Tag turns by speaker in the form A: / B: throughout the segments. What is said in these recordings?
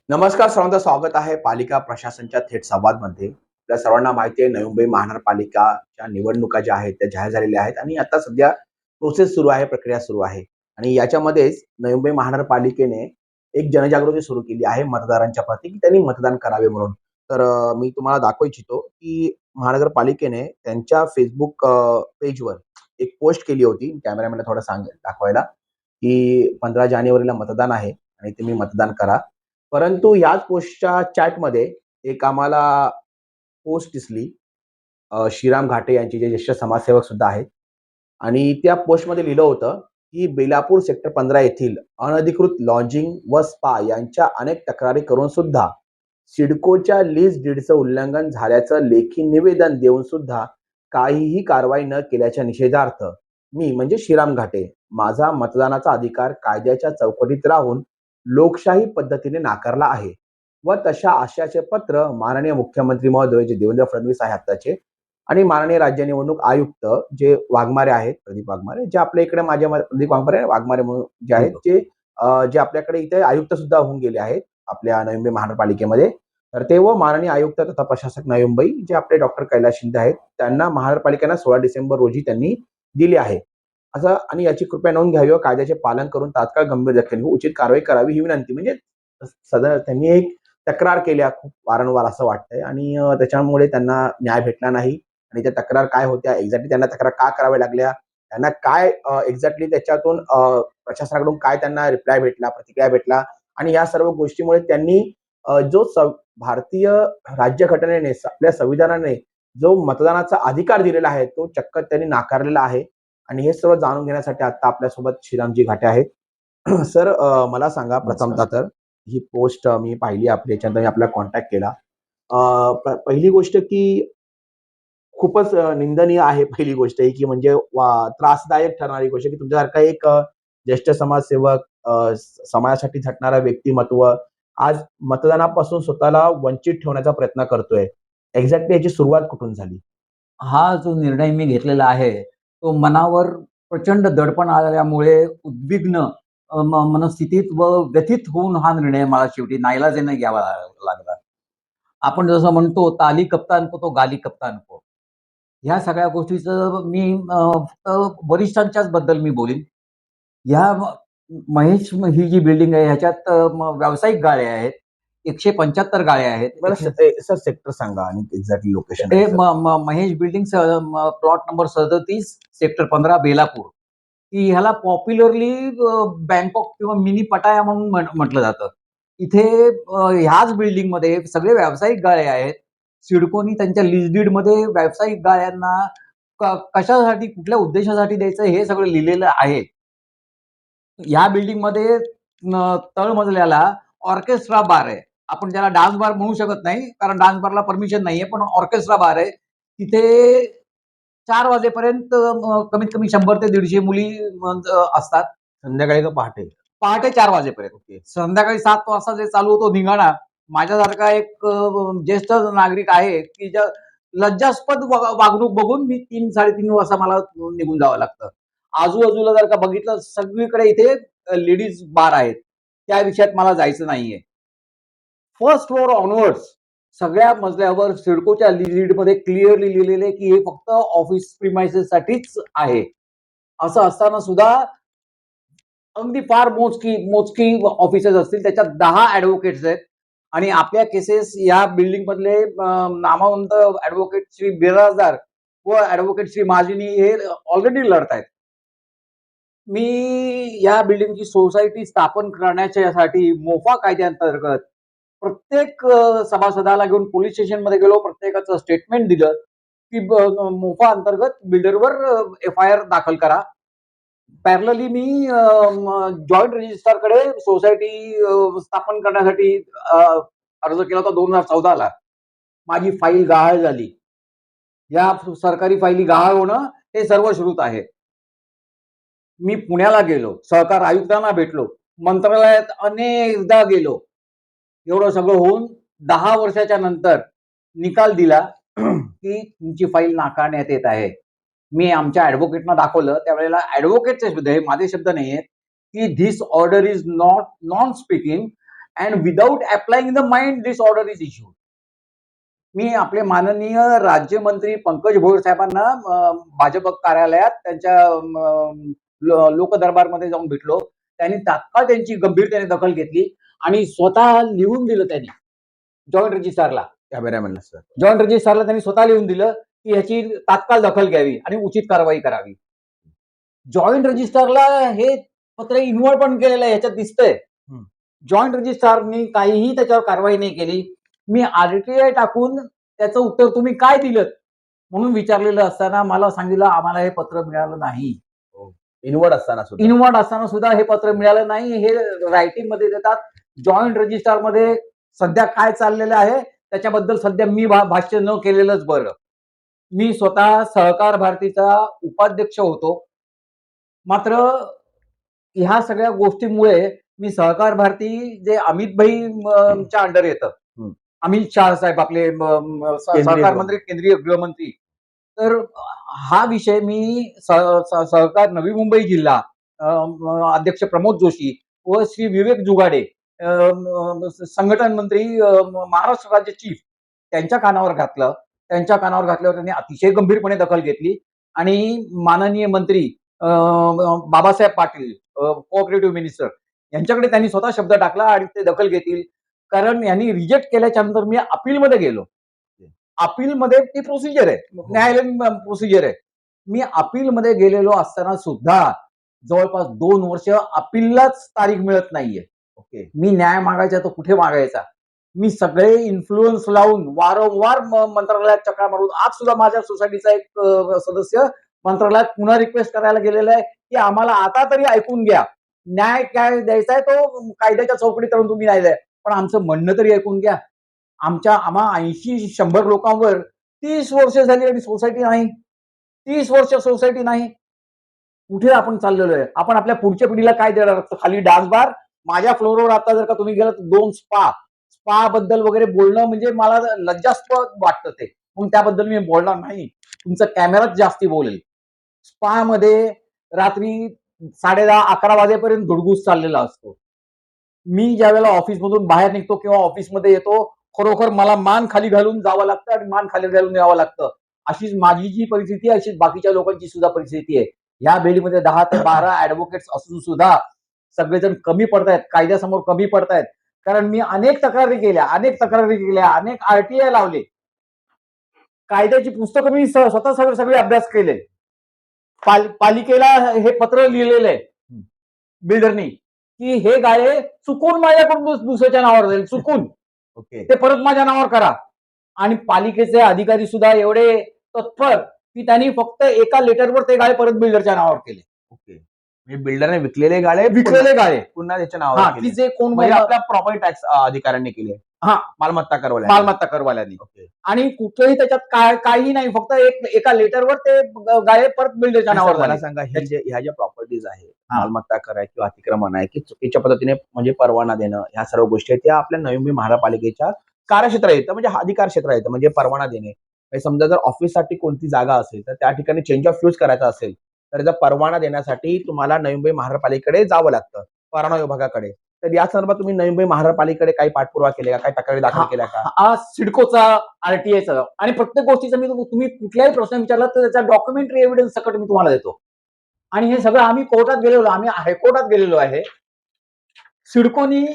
A: नमस्कार सर्वांचं स्वागत आहे पालिका प्रशासनच्या थेट संवादमध्ये. आपल्या सर्वांना माहिती आहे नवी मुंबई महानगरपालिकाच्या निवडणुका ज्या आहेत त्या जाहीर झालेल्या आहेत आणि आता सध्या प्रोसेस सुरू आहे, प्रक्रिया सुरू आहे. आणि याच्यामध्येच नवी मुंबई महानगरपालिकेने एक जनजागृती सुरू केली आहे मतदारांच्या प्रती, की त्यांनी मतदान करावे म्हणून. तर मी तुम्हाला दाखवू इच्छितो, की महानगरपालिकेने त्यांच्या Facebook पेजवर एक पोस्ट केली होती. कॅमेरामॅनला थोडं सांगेल दाखवायला, की 15 जानेवारीला मतदान आहे आणि तुम्ही मतदान करा. परंतु याच पोस्टच्या चॅटमध्ये एक आम्हाला पोस्ट दिसली श्रीराम घाटे यांचे जे ज्येष्ठ समाजसेवक सुद्धा आहेत आणि त्या पोस्टमध्ये लिहिलं होतं, की बेलापूर सेक्टर 15 येथील अनधिकृत लॉजिंग व स्पा यांच्या अनेक तक्रारी करून सुद्धा सिडकोच्या लीज डीडचं उल्लंघन झाल्याचं लेखी निवेदन देऊन सुद्धा काहीही कारवाई न केल्याच्या निषेधार्थ मी म्हणजे श्रीराम घाटे माझा मतदानाचा अधिकार कायद्याच्या चौकटीत राहून लोकशाही पद्धतीने नाकारला आहे व तशा आशयाचे पत्र माननीय मुख्यमंत्री महोदय जे देवेंद्र फडणवीस आहे आत्ताचे आणि माननीय राज्य निवडणूक आयुक्त जे वाघमारे आहेत, प्रदीप वाघमारे, जे आपल्या इकडे प्रदीप वाघमारे म्हणून जे आहेत, जे आपल्याकडे इथे आयुक्त सुद्धा होऊन गेले आहेत आपल्या नवी मुंबई महानगरपालिकेमध्ये. तर ते व माननीय आयुक्त तथा प्रशासक नवी मुंबई जे आपले डॉक्टर कैलास शिंदे आहेत, त्यांना महानगरपालिकेनं 16 डिसेंबर रोजी त्यांनी दिली आहे. असं आणि याची कृपया नोंद घ्यावी व कायद्याचे पालन करून तात्काळ गंभीर दखल घेऊन उचित कारवाई करावी ही विनंती. म्हणजे त्यांनी एक तक्रार केल्या खूप वारंवार असं वाटतंय आणि त्याच्यामुळे त्यांना न्याय भेटला नाही आणि त्या तक्रार काय होत्या, एक्झॅक्टली त्यांना तक्रार का कराव्या लागल्या, त्यांना काय एक्झॅक्टली त्याच्यातून प्रशासनाकडून काय त्यांना रिप्लाय भेटला, प्रतिक्रिया भेटला आणि या सर्व गोष्टीमुळे त्यांनी जो भारतीय राज्यघटनेने आपल्या संविधानाने जो मतदानाचा अधिकार दिलेला आहे तो चक्क त्यांनी नाकारलेला आहे. आणि हे सर्व जाणून घेण्यासाठी आता आपल्यासोबत श्रीरामजी घाटे आहेत. सर, मला सांगा प्रथमतः तर ही पोस्ट मी पाहिली आपली, याच्यानंतर मी आपल्याला कॉन्टॅक्ट केला. पहिली गोष्ट की खूपच निंदनीय आहे पहिली गोष्ट ही, की म्हणजे त्रासदायक ठरणारी गोष्ट, की तुमच्यासारखा एक ज्येष्ठ समाजसेवक, समाजासाठी झटणारा व्यक्तिमत्व आज मतदानापासून स्वतःला वंचित ठेवण्याचा प्रयत्न करतोय. एक्झॅक्टली याची सुरुवात कुठून झाली?
B: हा जो निर्णय मी घेतलेला आहे, तो मनावर प्रचंड दडपण आल्यामुळे उद्विग्न मनस्थितीत व व्यथित होऊन हा निर्णय मला शेवटी नाईलाजाने घ्यावा लागला. आपण जसं म्हणतो, ताली कप्तान को तो गाली कप्तान को. ह्या सगळ्या गोष्टीचं मी फक्त वरिष्ठांच्याच बद्दल मी बोलीन. ह्या महेश ही जी बिल्डिंग आहे ह्याच्यात व्यावसायिक गाळ्या आहेत. 175 गाळ्या आहेत.
A: बरं सर सेक्टर सांगा आणि एक्झॅक्टली लोकेशन
B: हे
A: काय sir?
B: Mahesh building plot number 37 sector 15 Belapur. की ह्याला पॉप्युलरली बँकॉक किंवा मिनी पटाया म्हणून म्हटलं जातं. इथे ह्याच बिल्डिंगमध्ये सगळे व्यावसायिक गाळे आहेत. सिडकोनी त्यांच्या लीज डीडमध्ये व्यावसायिक गाळ्यांना कशासाठी, कुठल्या उद्देशासाठी द्यायचं हे सगळं लिहिलेलं आहे. ह्या बिल्डिंगमध्ये तळमजल्याला ऑर्केस्ट्रा बार आहे. आपण ज्याला डान्स बार म्हणू शकत नाही, कारण डान्स बारला परमिशन नाहीये, पण ऑर्केस्ट्रा बार आहे. तिथे 4 वाजेपर्यंत कमीत कमी 100 ते 150 मुली असतात.
A: संध्याकाळी का पहाटे?
B: पहाटे 4 वाजेपर्यंत.
A: ओके.
B: संध्याकाळी 7 वाजता जे चालू होतो धिंगाणा, माझ्यासारखा एक ज्येष्ठ नागरिक आहे, की ज्या लज्जास्पद वागणूक बघून मी 3-3:30 वाजता मला निघून जावं लागतं. आजूबाजूला जर का बघितलं सगळीकडे इथे लेडीज बार आहेत. त्या विषयात मला जायचं नाहीये. फर्स्ट फ्लोअर ऑनवर्ड्स सगळ्या मजल्यावर सिडकोच्या लीडमध्ये क्लिअरली लिहिलेले की हे फक्त ऑफिस प्रिमाइसेस साठीच आहे. असं असताना सुद्धा अगदी फार मोजकी ऑफिसेस असतील, त्याच्यात 10 ऍडव्होकेट्स आहेत आणि आपल्या केसेस या बिल्डिंग मधले नामवंत ऍडव्होकेट श्री बिराजदार व ऍडव्होकेट श्री महाजनी हे ऑलरेडी लढत आहेत. मी या बिल्डिंगची सोसायटी स्थापन करण्यासाठी मोफा कायद्याअंतर्गत प्रत्येक सभासदाला घेऊन पोलीस स्टेशनमध्ये गेलो, प्रत्येकाचं स्टेटमेंट दिलं की मोफा अंतर्गत बिल्डरवर FIR दाखल करा. पॅरलली मी जॉईंट रजिस्ट्रारकडे सोसायटी स्थापन करण्यासाठी अर्ज केला होता 2014ला. माझी फाईल गहाळ झाली. या सरकारी फाईली गहाळ होणं हे सर्वश्रुत आहे. मी पुण्याला गेलो, सहकार आयुक्तांना भेटलो, मंत्रालयात अनेकदा गेलो. एवढं सगळं होऊन 10 वर्षाच्या नंतर निकाल दिला की तुमची फाईल नाकारण्यात येत आहे. मी आमच्या ऍडव्होकेटना दाखवलं, त्यावेळेला ऍडव्होकेटचे शब्द, हे माझे शब्द नाहीयेत, की this order is not non speaking and without applying the mind this order is issued. मी आपले माननीय राज्यमंत्री पंकज भोयर साहेबांना भाजप कार्यालयात त्यांच्या लोकदरबारमध्ये जाऊन भेटलो. त्यांनी तात्काळ त्यांची गंभीरतेने दखल घेतली आणि स्वतः लिहून दिलं त्यांनी जॉईंट रजिस्ट्रारला.
A: कॅमेरामॅनला सर.
B: जॉईंट रजिस्ट्रारला त्यांनी स्वतः लिहून दिलं की ह्याची तात्काळ दखल घ्यावी आणि उचित कारवाई करावी. जॉईंट रजिस्ट्रारला हे पत्र इन्व्हॉल्व पण केलेलं आहे, ह्याच्यात दिसतंय. जॉईंट रजिस्ट्रारनी काहीही त्याच्यावर कारवाई नाही केली. मी आरटीआय टाकून त्याचं उत्तर तुम्ही काय दिलं म्हणून विचारलेलं असताना मला सांगितलं आम्हाला हे पत्र मिळालं नाही.
A: इनवर्ड असताना
B: सुद्धा हे पत्र मिळालं नाही. हे रायटिंग मध्ये देतात. जॉईंट रजिस्ट्रार मध्ये सध्या काय चाललेलं आहे त्याच्याबद्दल सध्या मी भाष्य न केलेलंच बरं. मी स्वतः सहकार भारतीचा उपाध्यक्ष होतो. मात्र ह्या सगळ्या गोष्टीमुळे मी सहकार भारती जे अमित भाई च्या अंडर येतं, अमित शाह साहेब आपले सहकार मंत्री, केंद्रीय गृहमंत्री, तर हा विषय मी सहकार नवी मुंबई जिल्हा अध्यक्ष प्रमोद जोशी व श्री विवेक जुगाडे संघटन मंत्री महाराष्ट्र राज्य चीफ त्यांच्या कानावर घातलं. त्यांच्या कानावर घातल्यावर त्यांनी अतिशय गंभीरपणे दखल घेतली आणि माननीय मंत्री बाबासाहेब पाटील कोऑपरेटिव्ह मिनिस्टर यांच्याकडे त्यांनी स्वतः शब्द टाकला आणि ते दखल घेतील. कारण यांनी रिजेक्ट केल्याच्या नंतर मी अपीलमध्ये गेलो. अपीलमध्ये ती प्रोसिजर आहे, न्यायालयीन प्रोसिजर आहे. मी अपीलमध्ये गेलेलो असताना सुद्धा जवळपास 2 वर्ष अपीललाच तारीख मिळत नाहीये. ओके, मी न्याय मागायचा तर कुठे मागायचा? मी सगळे इन्फ्लुएन्स लावून वारंवार मंत्रालयात चक्रा मारून, आज सुद्धा माझ्या सोसायटीचा एक सदस्य मंत्रालयात पुन्हा रिक्वेस्ट करायला गेलेला आहे की आम्हाला आता तरी ऐकून घ्या, न्याय काय द्यायचा आहे तो कायद्याच्या चौकटीत राहून तुम्ही नाही द्या, पण आमचं म्हणणं तरी ऐकून घ्या. आम्हा 80-100 लोकांवर 30 वर्ष झाली आणि सोसायटी नाही. 30 वर्ष सोसायटी नाही. कुठे आपण चाललेलो आहे? आपण आपल्या पुढच्या पिढीला काय देणार? खाली डान्स बार, माझ्या फ्लोअरवर आता जर का तुम्ही गेलात 2 स्पा बद्दल वगैरे बोलणं म्हणजे मला लज्जास्पद वाटतं ते, म्हणून त्याबद्दल मी बोलणार नाही. तुमचा कॅमेराच जास्ती बोलेल. स्पा मध्ये रात्री 10:30-11 वाजेपर्यंत धुडगूस चाललेला असतो. मी ज्या वेळेला ऑफिसमधून बाहेर निघतो किंवा ऑफिसमध्ये येतो, खरोखर मला मान खाली घालून जावं लागतं आणि मान खाली घालून यावं लागतं. अशीच माझी जी परिस्थिती आहे अशीच बाकीच्या लोकांची सुद्धा परिस्थिती आहे. या बेडीमध्ये 10 ते 12 ऍडव्होकेट्स असून सुद्धा सगळेजण कमी पडतायत, कायद्यासमोर कमी पडतायत. कारण मी अनेक तक्रारी केल्या, अनेक आरटीआय लावले, कायद्याची पुस्तकं मी स्वतः सगळे अभ्यास केले. पालिकेला हे पत्र लिहिलेलं आहे बिल्डरनी की हे गाळे चुकून माझ्याकडून दुसऱ्याच्या नावावर जाईल, चुकून
A: ओके,
B: ते परत माझ्या नावावर करा. आणि पालिकेचे अधिकारी सुद्धा एवढे तत्पर की त्यांनी फक्त एका लेटरवर ते गाळे परत बिल्डरच्या नावावर केले.
A: ओके, म्हणजे बिल्डरने विकलेले गाळे पुन्हा त्याच्या नावावर
B: की जे कोण
A: म्हणजे आपल्या प्रॉपर्टी टॅक्स अधिकाऱ्यांनी केले, मालमत्ता करवाल्यांनी.
B: आणि कुठेही त्याच्यात काही नाही, फक्त एका लेटरवर ते गाळे परत बिल्डरच्या नावावर.
A: मला सांगा, ह्या ज्या प्रॉपर्टीज आहेत, मालमत्ता कर आहे किंवा अतिक्रमण आहे की चुकीच्या पद्धतीने म्हणजे परवाना देणं, ह्या सर्व गोष्टी आहेत त्या आपल्या नवी मुंबई महानगरपालिकेच्या कार्यक्षेत्र येतं, म्हणजे अधिकार क्षेत्र येतं. म्हणजे परवाना देणे, समजा जर ऑफिससाठी कोणती जागा असेल तर त्या ठिकाणी चेंज ऑफ यूज करायचा असेल तर त्याचा परवाना देण्यासाठी तुम्हाला नवी मुंबई महानगरपालिकेकडे जावं लागतं, परवाना विभागाकडे. तर या संदर्भात तुम्ही नवी मुंबई महानगरपालिकेकडे काही पाठपुरावा केला का, काही तक्रारी दाखल केल्या का?
B: सिडकोचा, आरटीआयचा आणि प्रत्येक गोष्टीचा मी तुम्ही कुठल्याही प्रश्न विचारला तर त्याचा डॉक्युमेंटरी एव्हिडन्स सकट मी तुम्हाला देतो. आणि हे सगळं आम्ही कोर्टात गेलेलो, आम्ही हायकोर्टात गेलेलो आहे. सिडकोनी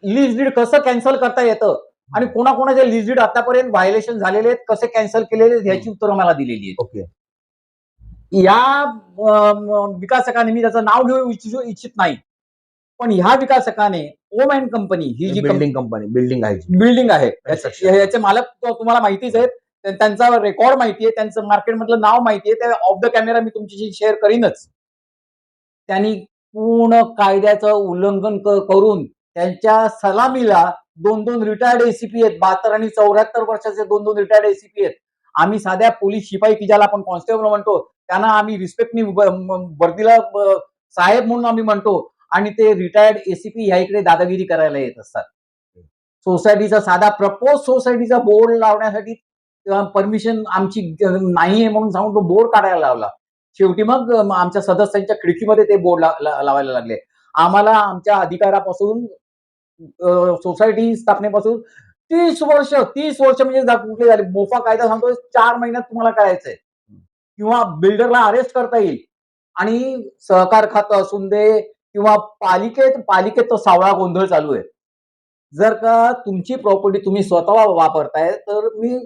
B: लीज डीड कसं कॅन्सल करता येतं आणि कोणाकोणाचे लीज डीड आतापर्यंत व्हायलेशन झालेले आहेत, कसे कॅन्सल केलेले आहेत, ह्याची उत्तरं मला दिलेली आहेत.
A: ओके,
B: या विकासकाने, मी त्याचं नाव घेऊ इच्छित नाही, पण ह्या विकासकाने ओम अँड कंपनी ही जी बिल्डिंग आहे याचे मालक तुम्हाला माहितीच आहेत, त्यांचा रेकॉर्ड माहिती आहे, त्यांचं मार्केटमधलं नाव माहिती आहे, त्या ऑफ द कॅमेरा मी तुमच्याशी शेअर करीनच. त्यांनी पूर्ण कायद्याचं उल्लंघन करून त्यांच्या सलामीला 2 रिटायर्ड एसीपी आहेत, 72 आणि 74 वर्षाचे 2 रिटायर्ड एसीपी आहेत. आम्ही साध्या पोलीस शिपाई की ज्याला आपण कॉन्स्टेबल म्हणतो त्यांना आम्ही रिस्पेक्टनी वर्दीला साहेब म्हणून आम्ही म्हणतो, आणि ते रिटायर्ड एसीपी ह्या इकडे दादागिरी करायला येत असतात. सोसायटीचा साधा प्रपोज सोसायटीचा बोर्ड लावण्यासाठी परमिशन आमची नाहीये म्हणून सांगून तो बोर्ड काढायला लावला. शेवटी मग आमच्या सदस्यांच्या खिडकीमध्ये ते बोर्ड लावायला लागले. आम्हाला आमच्या अधिकारापासून सोसायटी स्थापनेपासून 30 वर्ष म्हणजे कुठले झाले मोफा कायदा सांगतोय 4 महिन्यात तुम्हाला करायचंय किंवा बिल्डरला अरेस्ट करता येईल. आणि सहकार खातं असून दे किंवा पालिकेत तर सावळा गोंधळ चालू आहे. जर का तुमची प्रॉपर्टी तुम्ही स्वतः वापरताय तर मी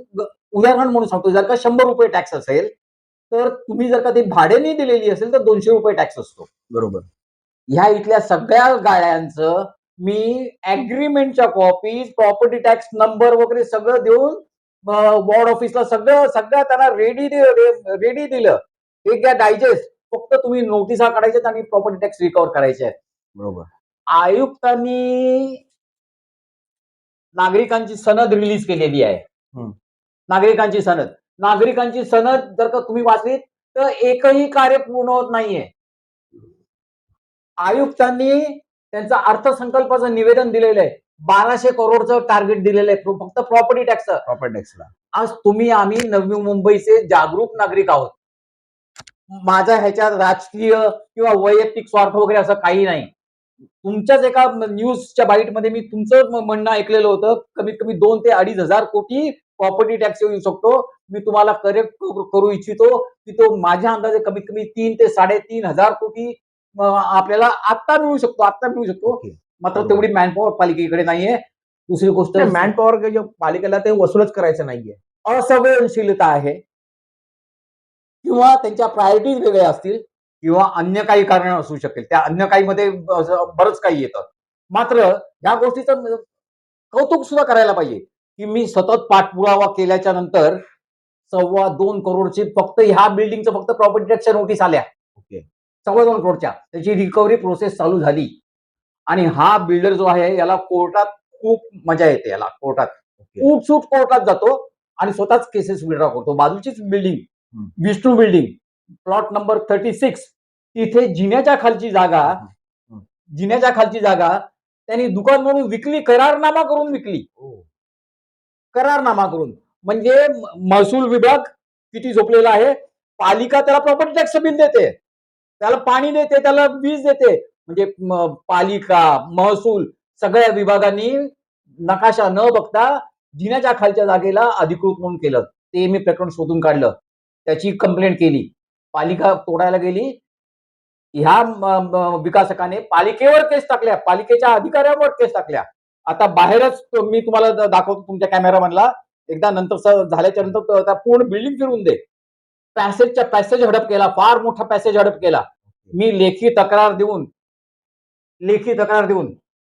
B: उदाहरण म्हणून सांगतो, जर का ₹100 टॅक्स असेल तर तुम्ही जर का ती भाड्याने दिलेली असेल तर ₹200 टॅक्स असतो.
A: बरोबर.
B: ह्या इथल्या सगळ्या गाड्यांचं मी अग्रीमेंटच्या कॉपीज, प्रॉपर्टी टॅक्स नंबर वगैरे सगळं देऊन वॉर्ड ऑफिसला सगळं त्यांना रेडी दिलं. एक घ्या डायजेस्ट, फक्त तुम्ही नोटिसा काढायच्यात आणि प्रॉपर्टी टॅक्स रिकव्हर करायचे आहेत.
A: बरोबर.
B: आयुक्तांनी नागरिकांची सनद रिलीज केलेली आहे.
A: हं.
B: नागरिकांची सनद जर का तुम्ही वाचलीत तर एकही कार्य पूर्ण होत नाहीये. आयुक्तांनी त्यांचं अर्थसंकल्पाचं निवेदन दिलेलं आहे. 1200 करोडचं टार्गेट दिलेलं आहे फक्त प्रॉपर्टी टॅक्सचं.
A: प्रॉपर्टी टॅक्सला.
B: आज आम्ही नवी मुंबईचे जागरूक नागरिक आहोत. माझा ह्याच्यात राजकीय किंवा वैयक्तिक स्वार्थ वगैरे असं काही नाही. तुमच्याच एका न्यूजच्या बाईटमध्ये मी तुमचं म्हणणं ऐकलेलं होतं. कमीत कमी 2 ते 2,500 कोटी प्रॉपर्टी टॅक्स येऊ शकतो. मी तुम्हाला करेक्ट करू इच्छितो की तो माझ्या अंदाजे कमीत कमी 3 ते 3,500 कोटी आपल्याला आत्ता मिळू शकतो.
A: ओके.
B: मात्र
A: बरोबर.
B: तेवढी मॅनपॉवर पालिकेकडे नाहीये. दुसरी गोष्ट
A: मॅन पॉवर पालिकेला ते वसूलच करायचं नाहीये.
B: असंवेदनशीलता आहे किंवा त्यांच्या प्रायोरिटीज वेगळ्या असतील किंवा अन्य काही कारण असू शकेल. त्या अन्य काही मध्ये बरंच काही येतं. मात्र या गोष्टीचं कौतुक सुद्धा करायला पाहिजे की मी सतत पाठपुरावा केल्याच्या नंतर 2.25 करोडची फक्त ह्या बिल्डिंगचं फक्त प्रॉपर्टी टॅक्सच्या नोटीस आल्या.
A: ओके.
B: 2.25 करोडच्या त्याची रिकव्हरी प्रोसेस चालू झाली. आणि हा बिल्डर जो आहे याला कोर्टात खूप मजा येते. याला कोर्टात
A: ओके.
B: उठसूट कोर्टात जातो आणि स्वतःच केसेस विड्रॉ करतो. बाजूचीच बिल्डिंग,
A: हं.
B: विष्णू बिल्डिंग, प्लॉट नंबर 36, तिथे जिन्याच्या खालची
A: हं.
B: जागा त्यांनी दुकान म्हणून विकली, करारनामा करून विकली.
A: हो.
B: करारनामा करून म्हणजे महसूल विभाग किती झोपलेला आहे. पालिका त्याला प्रॉपर्टी टॅक्स बिल देते, त्याला पाणी देते, त्याला वीज देते. म्हणजे पालिका, महसूल सगळ्या विभागांनी नकाशा न बघता जिन्याच्या खालच्या जागेला अधिकृत म्हणून केलं. ते मी प्रकरण शोधून काढलं. त्याची कंप्लेंट केली. पालिका तोडायला गेली. ह्या विकासकाने पालिकेवर केस टाकल्या, पालिकेच्या अधिकाऱ्यांवर केस टाकल्या. आता बाहेरच मी तुम्हाला दाखवतो तुमच्या कॅमेरामॅनला. एकदा नंतर झाल्याच्या नंतर त्या पूर्ण बिल्डिंग फिरून दे. पॅसेज हडप केला, फार मोठा पॅसेज हडप केला. मी लेखी तक्रार देऊन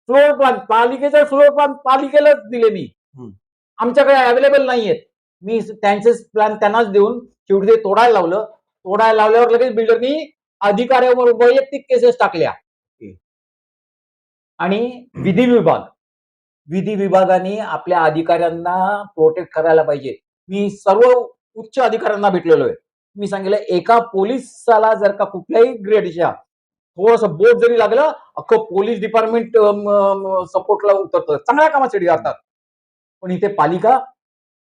B: फ्लोर प्लॅन, पालिकेचा फ्लोर प्लॅन पालिकेलाच दिले मी.
A: हं.
B: आमच्याकडे अवेलेबल नाहीयेत. मी त्यांचे प्लॅन त्यांनाच देऊन शेवटी ते तोडायला लावलं. तोडायला लावल्यावर लगेच बिल्डरनी अधिकाऱ्यावर वैयक्तिक केसेस टाकल्या.
A: ओके.
B: आणि विधी विभागाने आपल्या अधिकाऱ्यांना प्रोटेक्ट करायला पाहिजे. मी सर्व उच्च अधिकाऱ्यांना भेटलेलो आहे. मी सांगितलं एका पोलिसाला जर का कुठल्याही ग्रेडच्या थोडंसं बोट जरी लागलं, अख्खं पोलीस डिपार्टमेंट सपोर्टला उतरतं, चांगल्या कामासाठी जातात. पण इथे पालिका,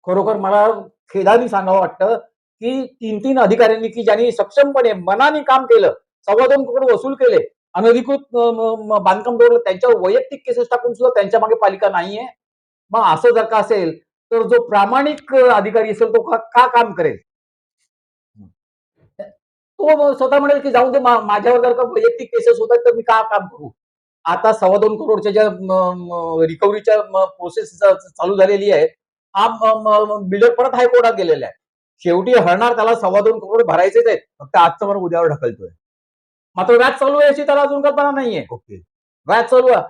B: खरोखर मला खेदाने सांगावं वाटतं की 3 अधिकाऱ्यांनी की ज्यांनी सक्षमपणे मनाने काम केलं, 2.25 करोड वसूल केले, अनधिकृत बांधकाम तोडलं, त्यांच्यावर वैयक्तिक केसेस टाकून सुद्धा त्यांच्या मागे पालिका नाहीये. मग असं जर का असेल तर जो प्रामाणिक अधिकारी असेल तो का काम करेल? तो स्वतः म्हणेल की जाऊन दे, माझ्यावर जर का वैयक्तिक केसेस होतात तर मी का काम करू? आता 2.25 करोडच्या ज्या रिकव्हरीच्या प्रोसेस चालू झालेली आहे, हा बिल्डर परत हायकोर्टात गेलेला आहे. शेवटी हरणार त्याला 2.25 करोड भरायचेच आहेत.
A: फक्त आजचं बरं उद्यावर ढकलतोय.
B: मात्र व्याज चालू आहे याची त्याला अजून कल्पना नाहीये.
A: ओके.
B: व्याज चालू आहे.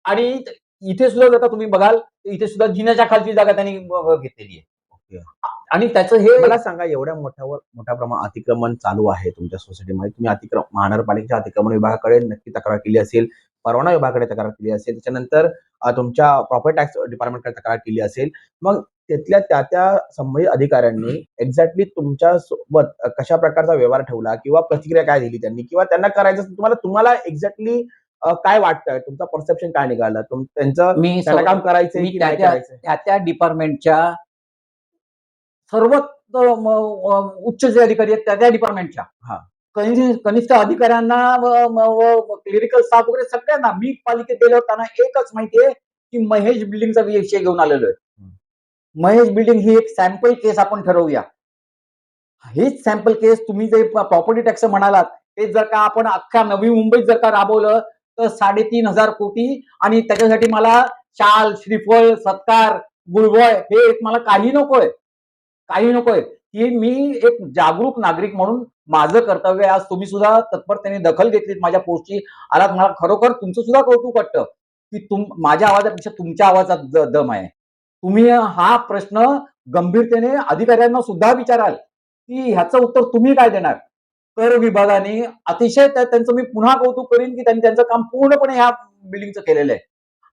B: आणि इथे सुद्धा जर का तुम्ही बघाल इथे सुद्धा जिन्याच्या खालची जागा त्यांनी घेतलेली आहे.
A: ओके.
B: आणि त्याचं हे
A: मला सांगा, एवढ्या मोठ्या प्रमाणात अतिक्रमण चालू आहे तुमच्या सोसायटीमध्ये. तुम्ही महानगरपालिकेच्या अतिक्रमण विभागाकडे नक्की तक्रार केली असेल, परवाना विभागाकडे तक्रार केली असेल, त्याच्यानंतर तुमच्या प्रॉपर्टी टॅक्स डिपार्टमेंटकडे तक्रार केली असेल. मग तिथल्या त्या संबंधित अधिकाऱ्यांनी एक्झॅक्टली तुमच्या सोबत कशा प्रकारचा व्यवहार ठेवला किंवा प्रतिक्रिया काय दिली त्यांनी, किंवा त्यांना करायचं तुम्हाला एक्झॅक्टली काय वाटतंय, तुमचा परसेप्शन काय निघाला, त्यांना काम करायचंय की नाही करायचंय?
B: त्या डिपार्टमेंटच्या सर्वात उच्च जे अधिकारी आहेत त्या डिपार्टमेंटच्या
A: हा.
B: कनिष्ठ अधिकाऱ्यांना क्लिरिकल स्टाफ वगैरे सगळ्यांना मी पालिकेत गेल्यावर त्यांना एकच माहितीये की महेश बिल्डिंगचा विषय घेऊन आलेलो आहे. महेश बिल्डिंग ही एक सॅम्पल केस आपण ठरवूया. हेच सॅम्पल केस तुम्ही जे प्रॉपर्टी टॅक्स म्हणालात, ते जर का आपण अख्ख्या नवी मुंबईत जर का राबवलं तर 3,500 कोटी आणि त्याच्यासाठी मला शाल, श्रीफळ, सत्कार, गुळवळ हे मला काही नकोय. काही नकोय. की मी एक जागरूक नागरिक म्हणून माझं कर्तव्य आहे. आज तुम्ही सुद्धा तत्परतेने दखल घेतलीत माझ्या पोस्टची. आलात. मला खरोखर तुमचं सुद्धा कौतुक वाटतं, की माझ्या आवाजापेक्षा तुमच्या आवाजात दम आहे. तुम्ही हा प्रश्न गंभीरतेने अधिकाऱ्यांना सुद्धा विचाराल, की ह्याचं उत्तर तुम्ही काय देणार? कर विभागाने अतिशय त्यांचं मी पुन्हा कौतुक करीन, की त्यांनी त्यांचं काम पूर्णपणे ह्या बिल्डिंगचं केलेलं आहे.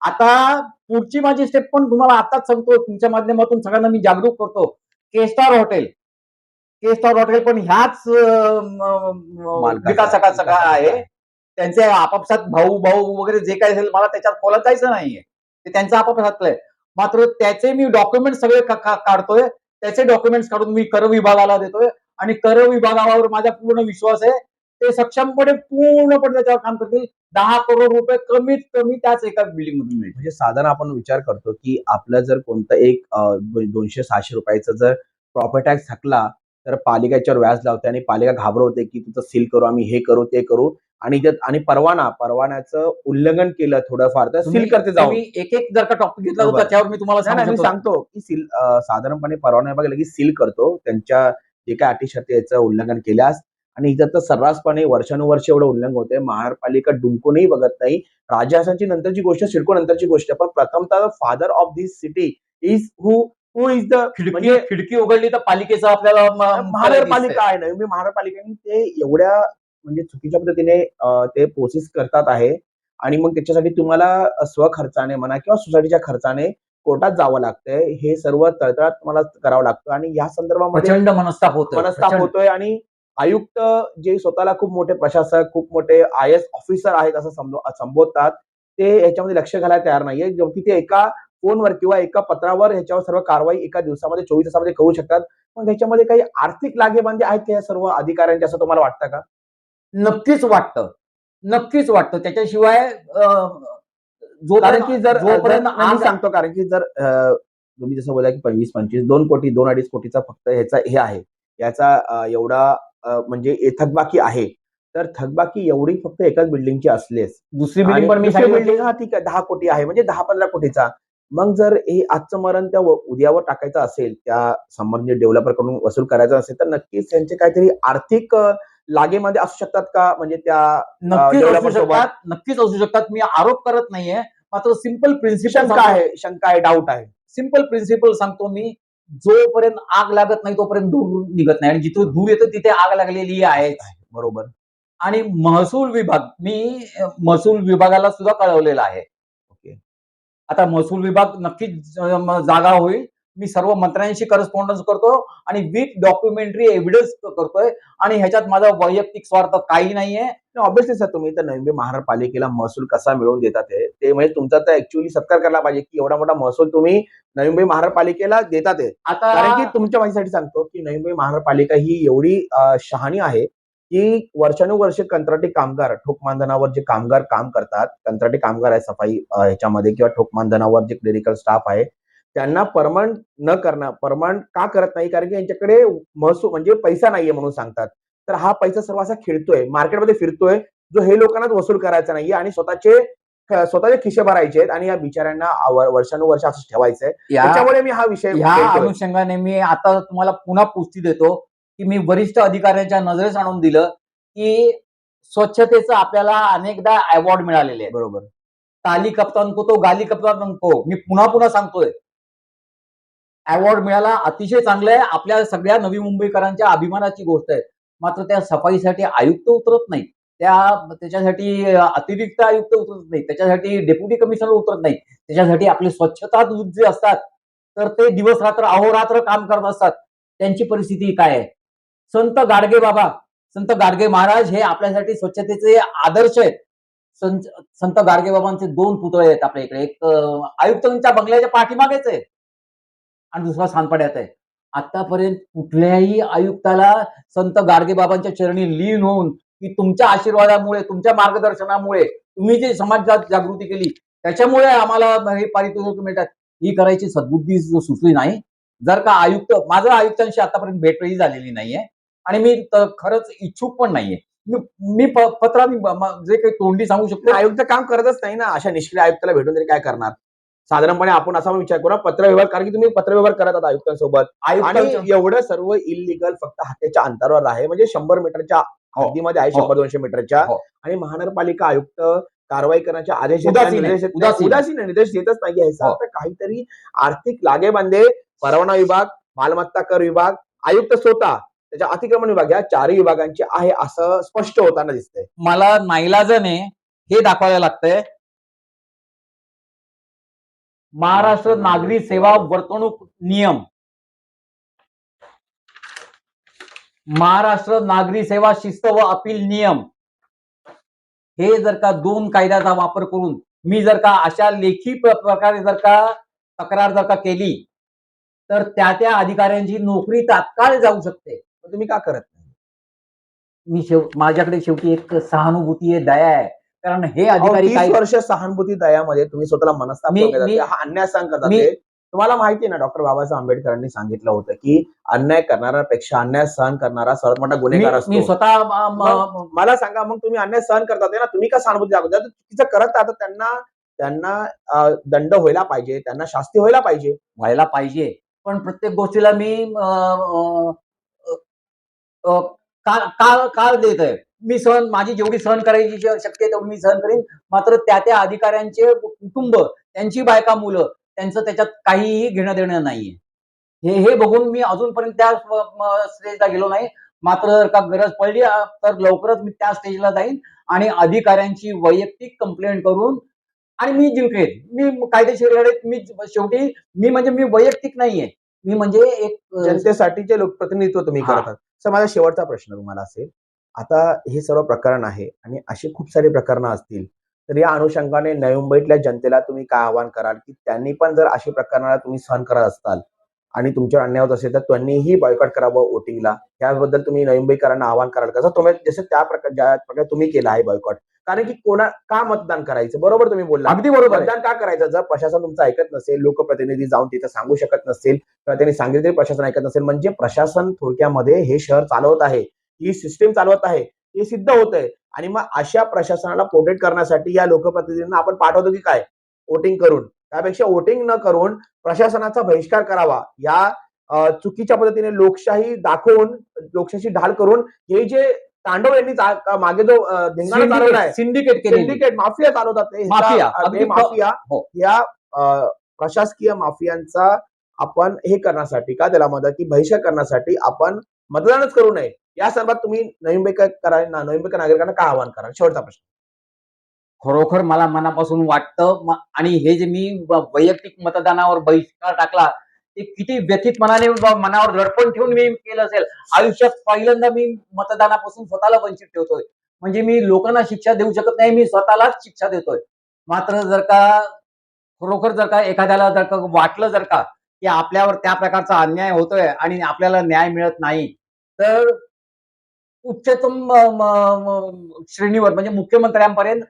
B: आता पुढची माझी स्टेप पण तुम्हाला आताच सांगतो, तुमच्या माध्यमातून सगळ्यांना मी जागरूक करतो. के-स्टार हॉटेल. के-स्टार हॉटेल पण ह्याच विकासकाचं आहे. त्यांचे आपापसात भाऊ वगैरे जे काही असेल मला त्याच्यात खोलात जायचं नाहीये. ते त्यांचं आपापसातलं आहे. मात्र त्याचे मी डॉक्युमेंट सगळे काढतोय. त्याचे डॉक्युमेंट्स काढून मी कर विभागाला देतोय आणि कर विभागावर माझा पूर्ण विश्वास आहे. ते सक्षमपणे पूर्णपणे त्याच्यावर काम करतील. 10 करोड रुपये कमीत कमी त्याच एका बिल्डिंग मधून मिळतील.
A: म्हणजे साधारण आपण विचार करतो, की आपलं जर कोणतं एक 200-600 रुपयाचा जर प्रॉपर्टी टॅक्स थकला, तर पालिका याच्यावर व्याज लावते आणि पालिका घाबरवते, की तुझं सील करू, आम्ही हे करू, ते करू आणि परवान्याचं उल्लंघन केलं थोडंफार तर सील करते जाऊन.
B: तुम्ही एक जर का टॉपिक घेतला तर
A: बरोबर.
B: त्याच्यावर मी तुम्हाला
A: नाही, मी
B: सांगतो.
A: सांगतो, की साधारणपणे परवाना विभाग लगेच सील करतो. त्यांच्या जे काही अटी-शर्ती याचं उल्लंघन केल्यास आणि इथं तर सर्रासपणे वर्षानुवर्ष एवढं उल्लंघन होतंय. महानगरपालिका डुंकूनही बघत नाही. राजशासनाची नंतरची गोष्ट, सिडको नंतरची गोष्ट आहे. पण प्रथमतः father of this city is who is the
B: खिडकी उघडली तर पालिकेचं आपल्याला
A: महानगरपालिका आहे. नवी महानगरपालिकेने ते एवढ्या म्हणजे चुकीच्या पद्धतीने ते प्रोसेस करतात आहे आणि मग त्याच्यासाठी तुम्हाला स्वखर्चाने म्हणा किंवा सोसायटीच्या खर्चाने कोर्टात जावं लागतंय. हे सर्व तळतळात तुम्हाला करावं लागतं आणि या संदर्भामध्ये
B: प्रचंड मनस्ताप
A: होतोय आणि आयुक्त जे स्वतःला खूप मोठे प्रशासक, खूप मोठे आय-ए-एस ऑफिसर आहेत असं संबोधतात, ते याच्यामध्ये लक्ष घालायला तयार नाहीये. जेव्हा ते एका फोनवर किंवा एका पत्रावर ह्याच्यावर सर्व कारवाई एका दिवसामध्ये 24 तासामध्ये करू शकतात. मग ह्याच्यामध्ये काही आर्थिक लागेबांधे आहेत का या सर्व अधिकाऱ्यांचे असं तुम्हाला वाटतं का?
B: नक्कीच वाटतं. नक्कीच वाटतं. त्याच्याशिवाय
A: कारण की जर
B: जोपर्यंत
A: मी सांगतो कारण की जर तुम्ही जसं बोलला की 25-25 2 कोटी 2.5 कोटीचा फक्त ह्याचा हे आहे. याचा एवढा म्हणजे थकबाकी आहे. तर थकबाकी एवढी फक्त एकाच बिल्डिंगची असलीच.
B: दुसरी बिल्डिंग पण मी
A: दुसरी बिल्डिंग ठीक आहे 10 कोटी आहे म्हणजे 10-15 कोटीचा. मग जर हे आजचं मरण त्या उद्यावर टाकायचं असेल, त्या संबंधित डेव्हलपरकडून वसूल करायचा असेल, तर नक्कीच त्यांचे काहीतरी आर्थिक लागेमध्ये असू शकतात का? म्हणजे त्या
B: नक्कीच असू शकतात. मी आरोप करत नाहीये. मात्र सिंपल प्रिन्सिपल
A: शंका आहे, डाऊट आहे.
B: सिंपल प्रिन्सिपल सांगतो मी. जोपर्यंत आग लागत नाही तोपर्यंत धूर निघत नाही आणि जिथे धूर येतो तिथे आग लागलेली आहे.
A: बरोबर.
B: आणि महसूल विभाग मी महसूल विभागाला सुद्धा कळवलेलं आहे. आता महसूल विभाग नक्कीच जागा होईल. मी सर्व मंत्र्यांशी करस्पॉन्डन्स करतो आणि विथ डॉक्युमेंटरी एव्हिडन्स करतोय आणि ह्याच्यात माझा वैयक्तिक स्वार्थ काही नाहीये.
A: ऑब्व्हियसली सर तुम्ही तर नवी महानगरपालिकेला महसूल कसा मिळवून देतात ते म्हणजे तुमचा तर ऍक्च्युअली सत्कार करायला पाहिजे की एवढा मोठा महसूल तुम्ही नवी मुंबई महानगरपालिकेला देतात आहे.
B: आता
A: कारण की तुमच्या माहितीसाठी सांगतो की नवी मुंबई महानगरपालिका ही एवढी शहाणी आहे की वर्षानुवर्ष कंत्राटी कामगार ठोक मानधनावर जे कामगार काम करतात, कंत्राटी कामगार आहे सफाई ह्याच्यामध्ये किंवा ठोक मानधनावर जे क्लेरिकल स्टाफ आहे त्यांना परमनंट का करत नाही कारण की यांच्याकडे महसूल म्हणजे पैसा नाहीये म्हणून सांगतात. तर हा पैसा सर्व असा खेळतोय, मार्केटमध्ये फिरतोय, जो हे लोकांना वसूल करायचा नाहीये आणि स्वतःचे खिसे भरायचे आहेत आणि या बिचाऱ्यांना वर्षानुवर्ष असं ठेवायचंय. त्याच्यामुळे मी हा विषय
B: ह्या अनुषंगाने मी आता तुम्हाला पुन्हा पुष्टी देतो की मी वरिष्ठ अधिकाऱ्यांच्या नजरेस आणून दिलं की स्वच्छतेचं आपल्याला अनेकदा अवॉर्ड मिळालेले आहे.
A: बरोबर.
B: ताली कप्तान को तो गाली कप्तान को. मी पुन्हा सांगतोय. अवॉर्ड मिळाला अतिशय चांगलं आहे. आपल्या सगळ्या नवी मुंबईकरांच्या अभिमानाची गोष्ट आहे. मात्र त्या सफाईसाठी आयुक्त उतरत नाही. त्याच्यासाठी अतिरिक्त आयुक्त उतरत नाही. त्याच्यासाठी डेप्युटी कमिशनर उतरत नाही. त्याच्यासाठी आपले स्वच्छता दूत जे असतात तर ते दिवस रात्र अहोरात्र काम करत असतात. त्यांची परिस्थिती काय आहे? संत गाडगे महाराज हे आपल्यासाठी स्वच्छतेचे आदर्श आहेत. संत गाडगे बाबांचे 2 पुतळे आहेत आपल्या इकडे. एक आयुक्तांच्या बंगल्याच्या पाठीमागेच आहे आणि दुसरा सानपाड्यात आहे. आतापर्यंत कुठल्याही आयुक्ताला संत गाडगे बाबांच्या चरणी लीन होऊन की तुमच्या आशीर्वादामुळे, तुमच्या मार्गदर्शनामुळे तुम्ही जे समाजात जागृती केली त्याच्यामुळे आम्हाला हे पारितोषिक मिळतात. ही करायची सद्बुद्धी सुचली नाही. जर का आयुक्त माझं आयुक्तांशी आतापर्यंत भेटही झालेली नाहीये आणि मी खरंच इच्छुक पण नाहीये. मी मी पत्राने जे काही तोंडी सांगू शकतो.
A: आयुक्त काम करतच नाही ना, अशा निष्क्रिय आयुक्ताला भेटून तरी काय करणार? साधारणपणे आपण असा विचार करू ना, पत्रव्यवहार, कारण की तुम्ही पत्रव्यवहार करत आहात आयुक्तांसोबत
B: आयुक्तांच्या
A: आणि एवढं सर्व इल्लीगल फक्त हाकेच्या अंतरावर आहे, म्हणजे 100 मीटरच्या
B: हो,
A: हद्दीमध्ये आहे,
B: हो,
A: 100-200 मीटरच्या,
B: हो.
A: आणि महानगरपालिका आयुक्त कारवाई करण्याचे आदेश देत नाही,
B: उदासीन आहे,
A: निर्देश देत नाही,
B: उदासीन आहे.
A: उदासीन आहे, निर्देश देतच नाहीये. ह्याचा
B: हो.
A: अर्थ काहीतरी आर्थिक लागेबांधे परवाना विभाग, मालमत्ता कर विभाग, आयुक्त स्वतः, त्याच्या अतिक्रमण विभाग, या चारही विभागांची आहे असं स्पष्ट होताना दिसतंय.
B: मला नाईलाजाने हे दाखवायला लागतंय. महाराष्ट्र नागरी सेवा वर्तणूक नियम, महाराष्ट्र नागरी सेवा शिस्त व अपील नियम, हे जर का 2 कायद्याचा वापर करून मी जर का अशा लेखी प्रकारे जर का तक्रार जर का केली, तर त्या अधिकाऱ्यांची नोकरी तात्काळ जाऊ शकते.
A: पण तुम्ही का करत नाही?
B: माझ्याकडे शेवटी एक सहानुभूती आहे, दया आहे. कारण हे
A: अहो,
B: अधिकारी
A: 30
B: काय
A: वर्ष सहानुभूती दयामध्ये तुम्ही स्वतःला मनस्ताप
B: मी-
A: करून घेतात.
B: मी-
A: ते हा अन्याय सहन करतात
B: मी-
A: ते. तुम्हाला माहिती आहे ना, डॉक्टर बाबासाहेब आंबेडकरांनी सांगितलं होतं, की अन्याय करणाऱ्यापेक्षा अन्याय सहन करणारा सर्वात मोठा गुन्हेगार असतो.
B: मी स्वतः
A: मग मला सांगा, मग तुम्ही अन्याय सहन करतात आहे ना, तुम्ही का सहानुभूती दाखवता? जर चुकीचं करत आहात, तर त्यांना त्यांना दंड व्हायला पाहिजे, त्यांना शास्ती व्हायला पाहिजे.
B: व्हायला पाहिजे. पण प्रत्येक गोष्टीला मी अ, काळ काळ काळ देत आहे. माझी जेवढी सहन करायची शक्य आहे तेवढी मी सहन करीन. मात्र त्या अधिकाऱ्यांचे कुटुंब, त्यांची बायका, मुलं, त्यांचं त्याच्यात काहीही घेणं-देणं नाहीये. हे बघून मी अजूनपर्यंत त्या स्टेजला गेलो नाही. मात्र जर का गरज पडली तर लवकरच मी त्या स्टेजला जाईन आणि अधिकाऱ्यांची वैयक्तिक कंप्लेंट करून आणि मी जिंकेन. मी कायदेशीर लढत शेवटी मी वैयक्तिक नाहीये. मी म्हणजे एक
A: जनतेसाठीचे लोकप्रतिनिधित्व तुम्ही
B: हां.
A: करत आहात. तर माझा शेवटचा प्रश्न तुम्हाला असेल, आता हे सर्व प्रकरण आहे आणि अशी खूप सारी प्रकरणं असतील, तर या अनुषंगाने नवी मुंबईतल्या जनतेला तुम्ही काय आवाहन कराल, की त्यांनी पण जर अशी प्रकरणाला तुम्ही सहन करत असताल आणि तुमच्यावर अन्याय होत असेल, तर त्यांनीही बॉयकॉट करावं वोटिंगला. याबद्दल तुम्ही नवी मुंबईकरांना आवाहन कराल? कसं तुम्ही जसं ज्या प्रकारे तुम्ही केलं आहे बॉयकॉट. कारण की का मतदान करायचं? बरोबर तुम्ही बोललात.
B: अगदी बरोबर आहे.
A: मतदान का करायचं? जर प्रशासन तुमचं ऐकत नसेल, लोकप्रतिनिधी जाऊन तिथं सांगू शकत नसतील, किंवा त्यांनी सांगितलं तरी प्रशासन ऐकत नसेल, म्हणजे प्रशासन थोडक्यामध्ये हे शहर चालवत आहे, ही सिस्टीम चालवत आहे, हे सिद्ध होतंय. आणि मग अशा प्रशासनाला प्रोटेक्ट करण्यासाठी या लोकप्रतिनिधींना आपण पाठवतो की काय? वोटिंग करून. त्यापेक्षा वोटिंग न करून प्रशासनाचा बहिष्कार करावा. या चुकीच्या पद्धतीने लोकशाही दाखवून, लोकशाही ढाल करून हे जे तांडव यांनी मागे जो धिंगाणा चालवला आहे,
B: सिंडिकेट केलेली.
A: सिंडिकेट माफिया चालवतात ते.
B: माफिया.
A: हे
B: अगदी
A: माफिया,
B: हो.
A: या प्रशासकीय माफियांचा आपण हे करण्यासाठी, का त्याला म्हणतात, की बहिष्कार करण्यासाठी आपण मतदानच करू नये. या संदर्भात तुम्ही नवी मुंबईकर नागरिकांना काय आवाहन कराल? शेवटचा प्रश्न.
B: खरोखर मला मनापासून वाटतं आणि हे जे मी वैयक्तिक मतदानावर बहिष्कार टाकला, ते किती व्यथित मनाने मनावर दडपण ठेवून मी केलं असेल. आयुष्यात पहिल्यांदा मी मतदानापासून स्वतःला वंचित ठेवतोय. म्हणजे मी लोकांना शिक्षा देऊ शकत नाही, मी स्वतःलाच शिक्षा देतोय. मात्र जर का खरोखर जर का एखाद्याला जर का वाटलं जर का, की आपल्यावर त्या प्रकारचा अन्याय होतोय आणि आपल्याला न्याय मिळत नाही, तर उच्चतम श्रेणीवर म्हणजे मुख्यमंत्र्यांपर्यंत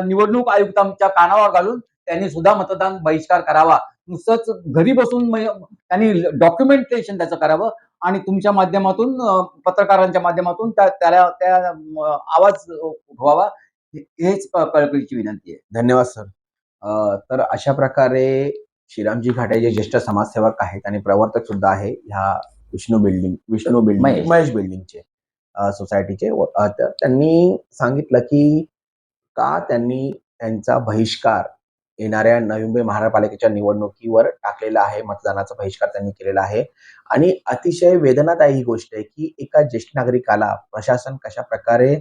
B: निवडणूक आयुक्तांच्या कानावर घालून त्यांनी सुद्धा मतदान बहिष्कार करावा. नुसतंच घरी बसून त्यांनी डॉक्युमेंटेशन त्याचं करावं आणि तुमच्या माध्यमातून पत्रकारांच्या माध्यमातून त्याला आवाज उठवावा. हेच कळकळीची विनंती आहे.
A: धन्यवाद सर. तर अशा प्रकारे श्रीरामजी घाटे जे ज्येष्ठ समाजसेवक आहेत आणि प्रवर्तक सुद्धा आहे ह्या विष्णू बिल्डिंग, महेश बिल्डिंगचे सोसायटीचे, तर त्यांनी सांगितलं की का त्यांनी त्यांचा बहिष्कार येणाऱ्या नवी मुंबई महानगरपालिकेच्या निवडणुकीवर टाकलेला आहे. मतदानाचा बहिष्कार त्यांनी केलेला आहे आणि अतिशय वेदनादायी ही गोष्ट आहे, की एका ज्येष्ठ नागरिकाला प्रशासन कशा प्रकारे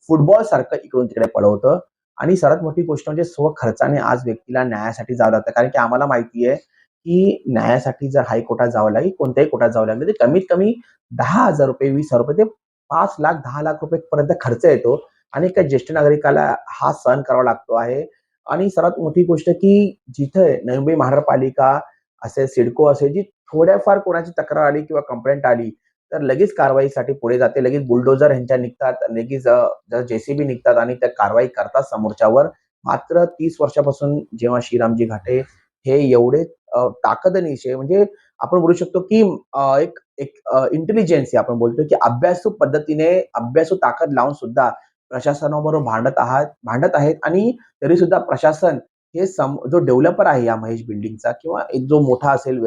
A: फुटबॉल सारखं इकडून तिकडे पळवतं. आणि सर्वात मोठी गोष्ट म्हणजे स्वखर्चाने आज व्यक्तीला न्यायासाठी जावं लागतं. कारण की आम्हाला माहिती आहे, की न्यायासाठी जर हायकोर्टात जावं लागेल, कोणत्याही कोर्टात जावं लागलं, तर कमीत कमी ₹10,000 ₹20,000 ते 5,00,000 ₹10,00,000 पर्यंत खर्च येतो आणि एका ज्येष्ठ नागरिकाला हा सहन करावा लागतो आहे. आणि सर्वात मोठी गोष्ट, की जिथे नवी मुंबई महानगरपालिका असेल, सिडको असेल, जी थोड्याफार कोणाची तक्रार आली किंवा कंप्लेंट आली, तर लगेच कारवाईसाठी पुढे जाते. लगेच बुलडोझर ह्यांच्या निघतात, लगेच जेसीबी निघतात आणि त्या कारवाई करतात समोरच्यावर. मात्र 30 वर्षापासून जेव्हा श्रीरामजी घाटे हे एवढे ताकदनिशी म्हणजे आपण बोलू शकतो, की एक एक इंटेलिजन्सी आपण बोलतो, की अभ्यासू पद्धतीने अभ्यासू ताकद लावून सुद्धा प्रशासनाबरोबर भांडत आहेत आणि तरीसुद्धा प्रशासन हे जो डेव्हलपर आहे या महेश बिल्डिंगचा किंवा एक जो मोठा असेल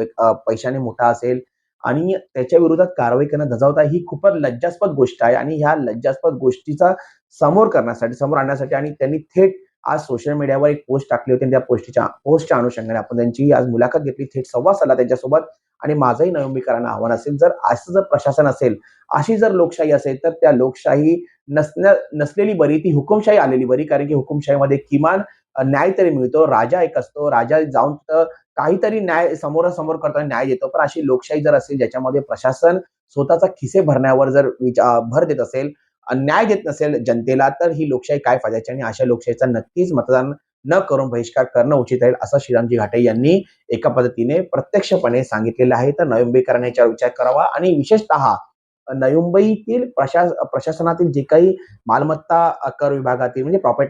A: पैशाने मोठा असेल आणि त्याच्या विरोधात कारवाई करणं धजावता ही खूपच लज्जास्पद गोष्ट आहे आणि ह्या लज्जास्पद गोष्टीचा समोर आणण्यासाठी आणि त्यांनी थेट आज सोशल मीडियावर एक पोस्ट टाकली होती आणि त्या पोस्टच्या अनुषंगाने आपण त्यांची आज मुलाखत घेतली, थेट संवाद साधला त्यांच्यासोबत आणि माझंही नवमुंबईकरांना आव्हान असेल, जर असं जर प्रशासन असेल, अशी जर लोकशाही असेल, तर त्या लोकशाही नसलेली बरी, ती हुकुमशाही आलेली बरी. कारण की हुकुमशाहीमध्ये किमान न्याय तरी मिळतो. राजा एक असतो. राजा जाऊन तिथं काहीतरी न्याय समोरासमोर करताना न्याय देतो. पण अशी लोकशाही जर असेल, ज्याच्यामध्ये प्रशासन स्वतःचा खिसे भरण्यावर जर भर देत असेल, न्याय देत नसेल जनतेला, तर ही लोकशाही काय फायद्याची आणि अशा लोकशाहीचा नक्कीच मतदान न करून बहिष्कार करणं उचित राहील, असं श्रीरामजी घाटे यांनी एका पद्धतीने प्रत्यक्षपणे सांगितलेलं आहे. तर नवी मुंबईकरांनी याच्यावर विचार करावा आणि विशेषतः नवी मुंबईतील प्रशासनातील जे काही मालमत्ता कर विभागातील म्हणजे प्रॉपर्टी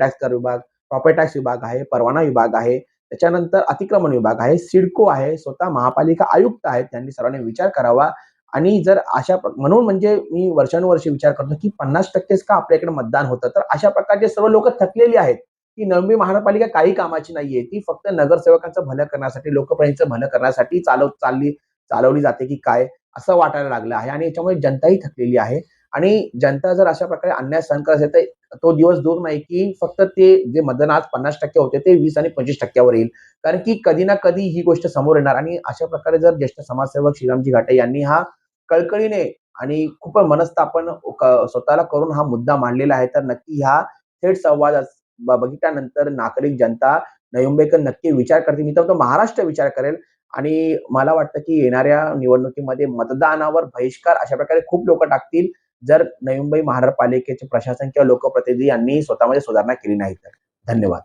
A: टॅक्स विभाग आहे, परवाना विभाग आहे, त्याच्यानंतर अतिक्रमण विभाग आहे, सिडको आहे, स्वतः महापालिका आयुक्त आहेत. त्यांनी सर्वांनी विचार करावा आणि जर म्हणून म्हणजे मी वर्षानुवर्षे विचार करतो, की 50%च का आपल्याकडे मतदान होतं. तर अशा प्रकारचे सर्व लोकं थकलेली आहेत, की नवी महानगरपालिका काही कामाची नाहीये. ती फक्त नगरसेवकांचं भलं करण्यासाठी, लोकप्रतिनिधींचं भलं करण्यासाठी चालवली जाते की काय, असं वाटायला लागलं आहे आणि याच्यामुळे जनताही थकलेली आहे आणि जनता जर अशा प्रकारे अन्याय सहन करत असेल, तर तो दिवस दूर नाही, की फक्त ते जे मतदान आज 50% होते, ते 20 आणि 25% वर येईल. कारण की कधी ना कधी ही गोष्ट समोर येणार आणि अशा प्रकारे जर ज्येष्ठ समाजसेवक श्रीरामजी घाटे यांनी हा कळकळीने आणि खूप मनस्तापन स्वतःला करून हा मुद्दा मांडलेला आहे, तर नक्की ह्या थेट संवाद बघितल्यानंतर नागरिक जनता नवी मुंबईकर नक्की विचार करतील. मी तर म्हणतो महाराष्ट्र विचार करेल आणि मला वाटतं की येणाऱ्या निवडणुकीमध्ये मतदानावर बहिष्कार अशा प्रकारे खूप लोकं टाकतील, जर नवी मुंबई महानगरपालिकेचे प्रशासन किंवा लोकप्रतिनिधी यांनी स्वतःमध्ये सुधारणा केली नाही तर. धन्यवाद.